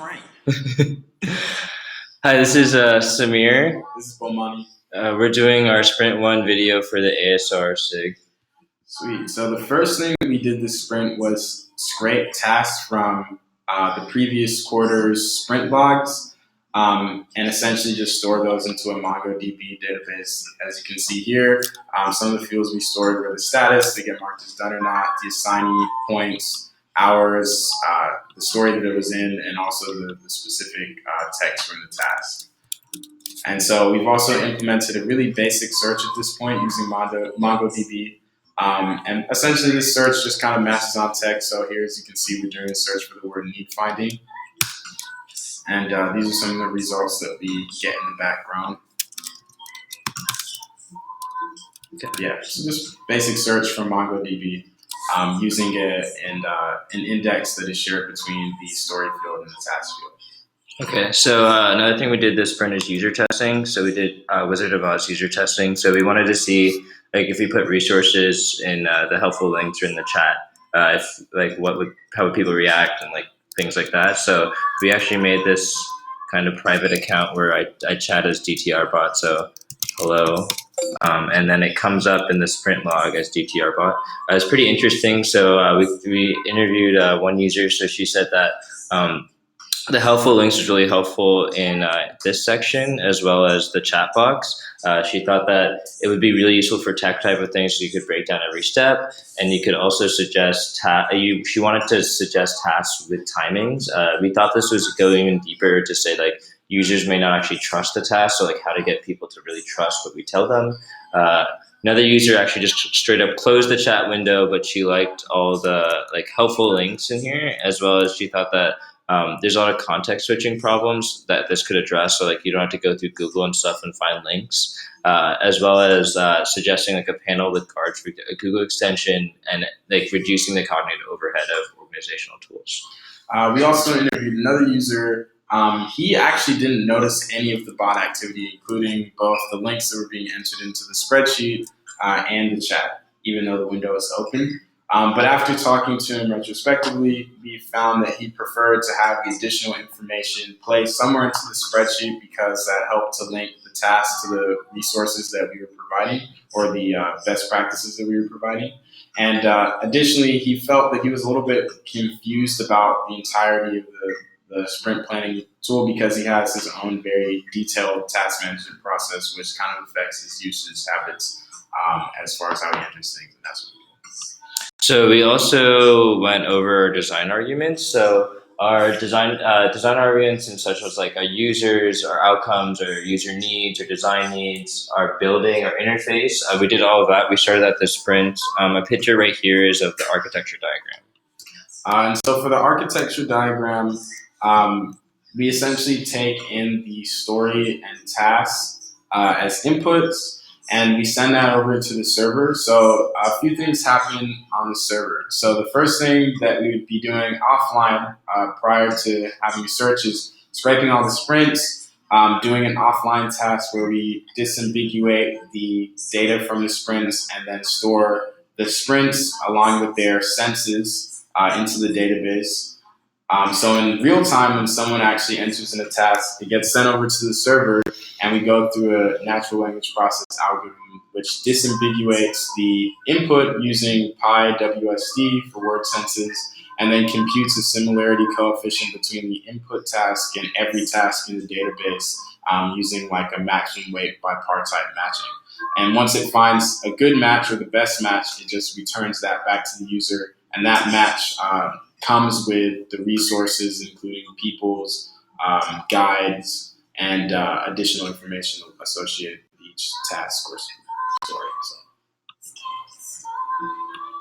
Hi, this is Samir. This is Bomani. We're doing our Sprint 1 video for the ASR SIG. Sweet. So the first thing we did this sprint was scrape tasks from the previous quarter's sprint logs and essentially just store those into a MongoDB database. As you can see here, some of the fields we stored were the status, they get marked as done or not, the assignee, points, hours, the story that it was in, and also the specific text from the task. And so we've also implemented a really basic search at this point using MongoDB. And essentially this search just kind of matches on text. So here, as you can see, we're doing a search for the word need finding. And these are some of the results that we get in the background. Yeah, so just basic search from MongoDB using an index that is shared between the story field and the task field. Okay, so another thing we did this sprint is user testing. So we did Wizard of Oz user testing. So we wanted to see, like, if we put resources in the helpful links or in the chat, how would people react and like things like that. So we actually made this kind of private account where I chat as DTR bot. So hello, and then it comes up in the sprint log as DTR bot. It's pretty interesting. So we interviewed one user. So she said that. The helpful links was really helpful in this section as well as the chat box. She thought that it would be really useful for tech type of things, so you could break down every step, and you could also suggest. She wanted to suggest tasks with timings. We thought this was going even deeper to say like users may not actually trust the task, so like how to get people to really trust what we tell them. Another user actually just straight up closed the chat window, but she liked all the like helpful links in here, as well as she thought that. There's a lot of context switching problems that this could address. So like you don't have to go through Google and stuff and find links, as well as suggesting like a panel with cards for a Google extension and like reducing the cognitive overhead of organizational tools. We also interviewed another user. He actually didn't notice any of the bot activity, including both the links that were being entered into the spreadsheet and the chat, even though the window is open. But after talking to him retrospectively, we found that he preferred to have the additional information placed somewhere into the spreadsheet because that helped to link the task to the resources that we were providing or the best practices that we were providing. And additionally, he felt that he was a little bit confused about the entirety of the sprint planning tool because he has his own very detailed task management process, which kind of affects his usage habits as far as how he enters things. And that's what we do. So we also went over design arguments. So our design arguments and such as like our users, our outcomes, our user needs, our design needs, our building, our interface. We did all of that. We started at the sprint. A picture right here is of the architecture diagram. And so for the architecture diagram, we essentially take in the story and tasks as inputs, and we send that over to the server. So a few things happen on the server. So the first thing that we would be doing offline prior to having a search is scraping all the sprints, doing an offline task where we disambiguate the data from the sprints and then store the sprints along with their senses into the database. So in real time, when someone actually enters in a task, it gets sent over to the server, and we go through a natural language process algorithm which disambiguates the input using PyWSD for word senses, and then computes a similarity coefficient between the input task and every task in the database using like a matching weight by par type matching. And once it finds a good match or the best match, it just returns that back to the user, and that match comes with the resources, including people's guides and additional information associated with each task or story. So.